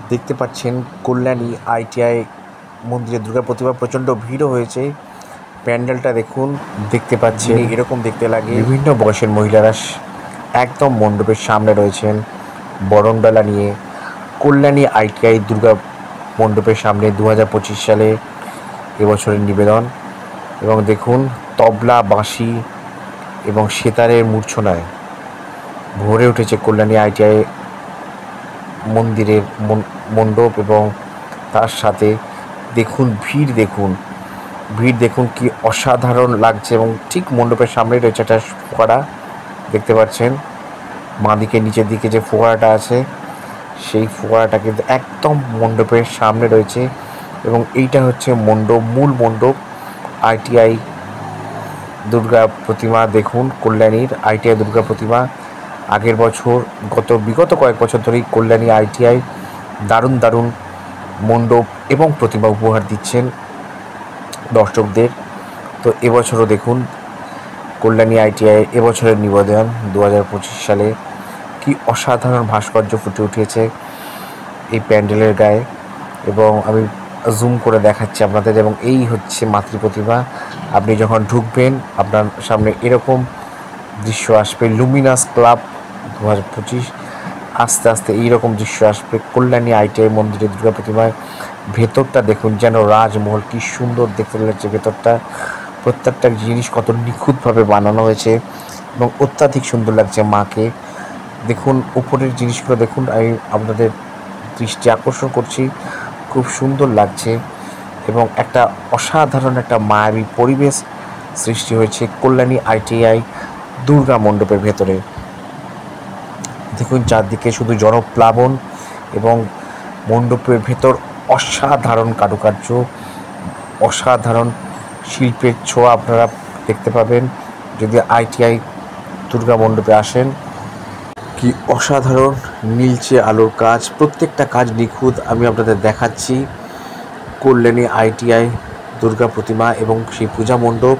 দেখতে পাচ্ছেন কল্যাণী আইটিআই মন্দিরে দুর্গা প্রতিমা প্রচণ্ড ভিড়ও হয়েছে। প্যান্ডেলটা দেখুন, দেখতে পাচ্ছেন এরকম দেখতে লাগে। বিভিন্ন বয়সের মহিলারা একদম মণ্ডপের সামনে রয়েছেন বরণডালা নিয়ে। কল্যাণী আইটিআই দুর্গা মণ্ডপের সামনে 2025 সালে এবছরের নিবেদন। এবং দেখুন তবলা, বাঁশি এবং সেতারের মূর্ছনায় ভরে উঠেছে কল্যাণী আইটিআই মন্দিরের মণ্ডপ। এবং তার সাথে দেখুন ভিড় দেখুন কি অসাধারণ লাগছে। এবং ঠিক মণ্ডপের সামনে রয়েছে একটা ফোয়ারা, দেখতে পাচ্ছেন বাঁদিকে নিচের দিকে যে ফোয়ারাটা আছে সেই ফোয়ারাটা কিন্তু একদম মণ্ডপের সামনে রয়েছে। এবং এইটা হচ্ছে মূল মণ্ডপ আইটিআই দুর্গা প্রতিমা। দেখুন কল্যাণীর আইটিআই দুর্গা প্রতিমা আগের বছর বিগত কয়েক বছর ধরেই কল্যাণী আইটিআই দারুণ মণ্ডপ এবং প্রতিমা উপহার দিচ্ছেন দর্শকদের। তো এবছরও দেখুন কল্যাণী আইটিআই এবছরের নিবেদন 2025 সালে কি অসাধারণ ভাস্কর্য ফুটে উঠেছে এই প্যান্ডেলের গায়ে। এবং আমি জুম করে দেখাচ্ছি আপনাদের। এবং এই হচ্ছে মাতৃ প্রতিমা। আপনি যখন ঢুকবেন আপনার সামনে এরকম দৃশ্য আসবে। লুমিনাস ক্লাব 2025 আস্তে আস্তে এইরকম দৃশ্য আসবে কল্যাণী আইটিআই মন্দিরের দুর্গা প্রতিমায়। ভেতরটা দেখুন যেন রাজমহল, কি সুন্দর দেখতে লাগছে ভেতরটা। প্রত্যেকটা জিনিস কত নিখুঁতভাবে বানানো হয়েছে এবং অত্যাধিক সুন্দর লাগছে মাকে। দেখুন উপরের জিনিসগুলো দেখুন, আমি আপনাদের দৃষ্টি আকর্ষণ করছি, খুব সুন্দর লাগছে। এবং একটা অসাধারণ একটা মায়াবী পরিবেশ সৃষ্টি হয়েছে কল্যাণী আইটিআই দুর্গা মণ্ডপের ভেতরে। দেখুন চারদিকে শুধু জনপ্লাবন এবং মণ্ডপের ভেতর অসাধারণ কারুকার্য, অসাধারণ শিল্পের ছোঁয়া আপনারা দেখতে পাবেন যদি আইটিআই দুর্গা মণ্ডপে আসেন। কি অসাধারণ নীলচে আলোর কাজ, প্রত্যেকটা কাজ নিখুঁত। আমি আপনাদের দেখাচ্ছি কল্যাণী আইটিআই দুর্গা প্রতিমা এবং সেই পূজা মণ্ডপ।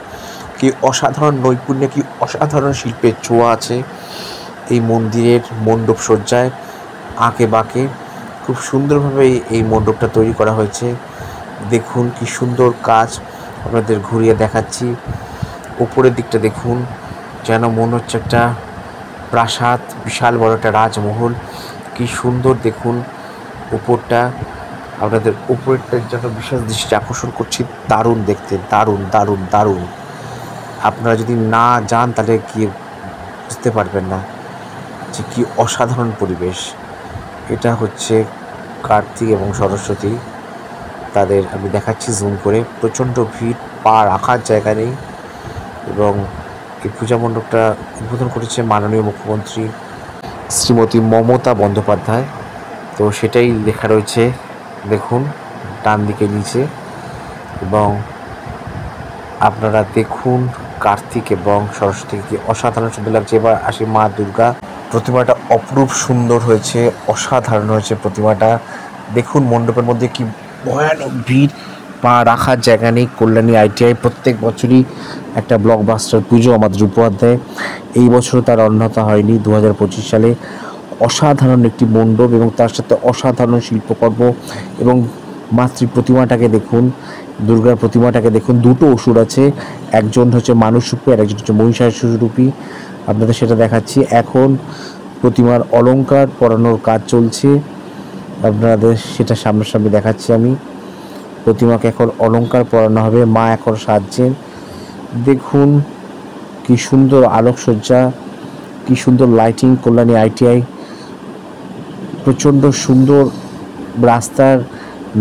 কি অসাধারণ নৈপুণ্য, কি অসাধারণ শিল্পের ছোঁয়া আছে এই মন্দিরের মণ্ডপ সজ্জায়। আঁকে বাঁকে খুব সুন্দরভাবে এই মণ্ডপটা তৈরি করা হয়েছে। দেখুন কি সুন্দর কাজ, আপনাদের ঘুরিয়ে দেখাচ্ছি। উপরের দিকটা দেখুন যেন মনে হচ্ছে একটা প্রাসাদ, বিশাল বড় একটা রাজমহল। কি সুন্দর দেখুন উপরটা, আপনাদের উপরেরটা যেন বিশেষ দৃষ্টি আকর্ষণ করছি। দারুণ দেখতে, দারুণ। আপনারা যদি না যান তাহলে কি বুঝতে পারবেন না যে কি অসাধারণ পরিবেশ। এটা হচ্ছে কার্তিক এবং সরস্বতী, তাদের আমি দেখাচ্ছি জুম করে। প্রচণ্ড ভিড়, পা রাখার জায়গা নেই। এবং এই পূজা মণ্ডপটা উদ্বোধন করেছে মাননীয় মুখ্যমন্ত্রী শ্রীমতী মমতা বন্দ্যোপাধ্যায়। তো সেটাই লেখা রয়েছে দেখুন ডান দিকে নিচে। এবং আপনারা দেখুন কার্তিক এবং সরস্বতীকে কি অসাধারণ সুন্দর লাগছে। এবার আসি মা দুর্গা। প্রতিমাটা অপরূপ সুন্দর হয়েছে, অসাধারণ হয়েছে প্রতিমাটা। দেখুন মণ্ডপের মধ্যে কি ভয়ানক ভিড়, পা রাখার জায়গা নেই। কল্যাণী আইটিআই প্রত্যেক বছরই একটা ব্লকবাস্টার পুজো আমাদের উপহার দেয়। এই বছরও তার অন্যথা হয়নি। 2025 সালে অসাধারণ একটি মণ্ডপ এবং তার সাথে অসাধারণ শিল্পকর্ম। এবং মাতৃ প্রতিমাটাকে দেখুন, দুর্গার প্রতিমাটাকে দেখুন। দুটো অসুর আছে, একজন হচ্ছে মানুষরূপী আর একজন হচ্ছে মহিষাসুররূপী। আপনাদের সেটা দেখাচ্ছি। এখন প্রতিমার অলংকার পরানোর কাজ চলছে, আপনাদের সেটা সামনাসামনি দেখাচ্ছি আমি। প্রতিমাকে এখন অলংকার পরানো হবে, মা এখন সাজছেন। দেখুন কি সুন্দর আলোকসজ্জা, কি সুন্দর লাইটিং। কল্যাণী আইটিআই প্রচণ্ড সুন্দর, রাস্তার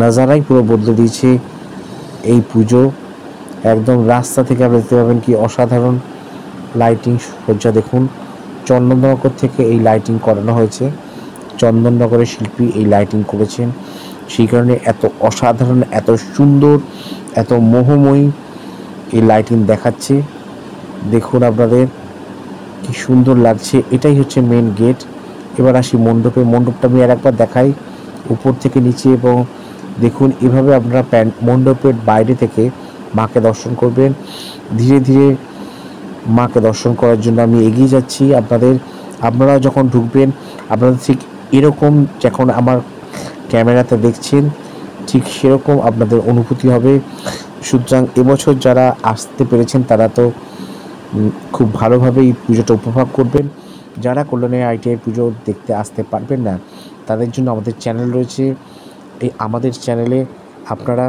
নাজারাই পুরো বদলে দিয়েছে এই পুজো। একদম রাস্তা থেকে আপনি দেখতে পাবেন কি অসাধারণ লাইটিং সজ্জা। দেখুন চন্দননগর থেকে এই লাইটিং করানো হয়েছে, চন্দননগরের শিল্পী এই লাইটিং করেছেন। সেই কারণে এত অসাধারণ, এত সুন্দর, এত মোহময়ী এই লাইটিং দেখাচ্ছে। দেখুন আপনাদের কি সুন্দর লাগছে। এটাই হচ্ছে মেন গেট। এবার আসি মণ্ডপে। মণ্ডপটা আমি আর একবার দেখাই উপর থেকে নিচে। এবং দেখুন এভাবে আপনারা মণ্ডপের বাইরে থেকে মাকে দর্শন করবেন। ধীরে ধীরে মাকে দর্শন করার জন্য আমি এগিয়ে যাচ্ছি। আপনারা যখন ঢুকবেন আপনাদের ঠিক এরকম যখন আমার ক্যামেরাতে দেখছেন ঠিক সেরকম আপনাদের অনুভূতি হবে। সুতরাং এবছর যারা আসতে পেরেছেন তারা তো খুব ভালোভাবে এই পুজোটা উপভোগ করবেন। যারা কল্যাণী ITI পুজো দেখতে আসতে পারবেন না তাদের জন্য আমাদের চ্যানেল রয়েছে। এই আমাদের চ্যানেলে আপনারা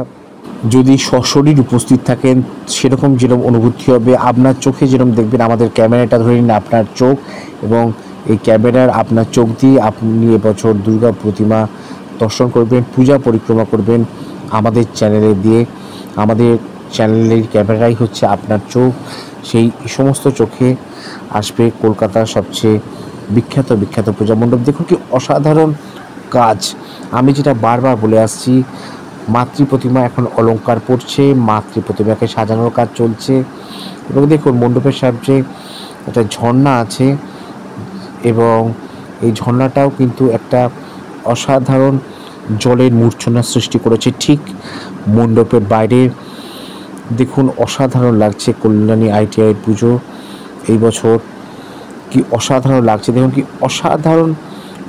যদি সশরীর উপস্থিত থাকেন সেরকম যেরকম অনুভূতি হবে, আপনার চোখে যেরকম দেখবেন, আমাদের ক্যামেরাটা ধরে নিন আপনার চোখ, এবং এই ক্যামেরার আপনার চোখ দিয়ে আপনি এবছর দুর্গা প্রতিমা দর্শন করবেন, পূজা পরিক্রমা করবেন আমাদের চ্যানেলে দিয়ে। আমাদের চ্যানেলের ক্যামেরাই হচ্ছে আপনার চোখ। সেই সমস্ত চোখে আসবে কলকাতার সবচেয়ে বিখ্যাত পূজা মণ্ডপ। দেখুন কি অসাধারণ কাজ। আমি যেটা বারবার বলে আসছি, মাতৃ প্রতিমা এখন অলংকার পড়ছে, মাতৃ প্রতিমাকে সাজানোর কাজ চলছে। এবং দেখুন মণ্ডপের সামনে একটা ঝর্ণা আছে, এবং এই ঝর্ণাটাও কিন্তু একটা অসাধারণ জলের মূর্ছনা সৃষ্টি করেছে ঠিক মণ্ডপের বাইরে। দেখুন অসাধারণ লাগছে কল্যাণী ITI পুজো এই বছর, কি অসাধারণ লাগছে। দেখুন কি অসাধারণ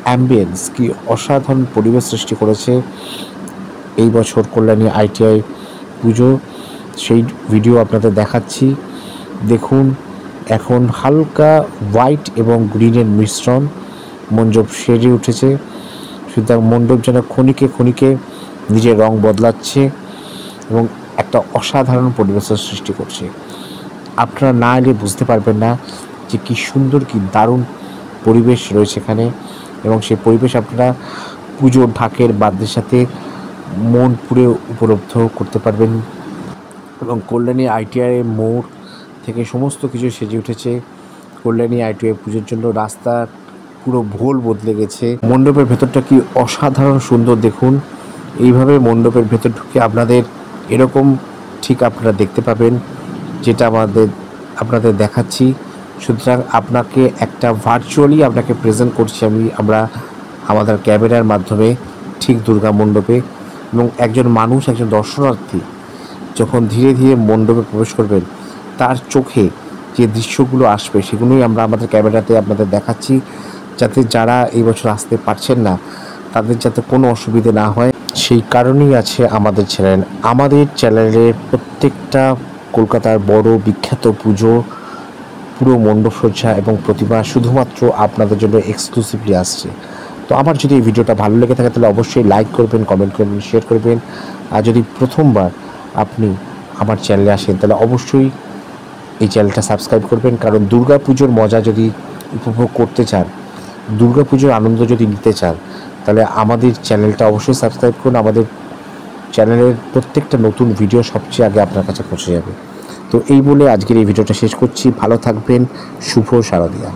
অ্যাম্বিয়েন্স, কি অসাধারণ পরিবেশ সৃষ্টি করেছে এই বছর কল্যাণী ITI পুজো। সেই ভিডিও আপনাদের দেখাচ্ছি। দেখুন এখন হালকা হোয়াইট এবং গ্রিনের মিশ্রণ মণ্ডপ সেজে উঠেছে। সুতরাং মণ্ডপ যেন ক্ষণিকে নিজের রং বদলাচ্ছে এবং একটা অসাধারণ পরিবেশের সৃষ্টি করছে। আপনারা না এলে বুঝতে পারবেন না যে কী সুন্দর, কি দারুণ পরিবেশ রয়েছে এখানে। এবং সেই পরিবেশ আপনারা পুজোর ঢাকের বাদ্যের সাথে মন পুরে উপলব্ধ করতে পারবেন। এবং কল্যাণী ITI মোড় থেকে সমস্ত কিছু সেজে উঠেছে কল্যাণী ITI পুজোর জন্য। রাস্তার পুরো ভোল বদলে গেছে। মণ্ডপের ভেতরটা কি অসাধারণ সুন্দর। দেখুন এইভাবে মণ্ডপের ভেতর ঢুকে আপনাদের এরকম ঠিক আপনারা দেখতে পাবেন, যেটা আপনাদের দেখাচ্ছি। সুতরাং আপনাকে একটা ভার্চুয়ালি আপনাকে প্রেজেন্ট করছি আমরা আমাদের ক্যামেরার মাধ্যমে ঠিক দুর্গা মণ্ডপে। এবং একজন মানুষ, একজন দর্শনার্থী যখন ধীরে ধীরে মণ্ডপে প্রবেশ করবেন তার চোখে যে দৃশ্যগুলো আসবে সেগুলোই আমরা আমাদের ক্যামেরাতে আপনাদের দেখাচ্ছি, যাতে যারা এই বছর আসতে পারছেন না তাদের যাতে কোনো অসুবিধে না হয় সেই কারণেই আছে আমাদের চ্যানেল। আমাদের চ্যানেলে প্রত্যেকটা কলকাতার বড় বিখ্যাত পুজো পুরো মণ্ডপসজ্জা এবং প্রতিমা শুধুমাত্র আপনাদের জন্য এক্সক্লুসিভলি আসছে। তো আমার যদি এই ভিডিওটা ভালো লেগে থাকে তাহলে অবশ্যই লাইক করবেন, কমেন্ট করবেন, শেয়ার করবেন। আর যদি প্রথমবার আপনি আমার চ্যানেলে আসেন তাহলে অবশ্যই এই চ্যানেলটা সাবস্ক্রাইব করবেন, কারণ দুর্গা পুজোর মজা যদি উপভোগ করতে চান, দুর্গা পুজোর আনন্দ যদি নিতে চান তাহলে আমাদের চ্যানেলটা অবশ্যই সাবস্ক্রাইব করুন। আমাদের চ্যানেলের প্রত্যেকটা নতুন ভিডিও সবচেয়ে আগে আপনার কাছে পৌঁছে যাবে। তো এই বলে আজকের এই ভিডিওটা শেষ করছি। ভালো থাকবেন। শুভ শারদিয়া।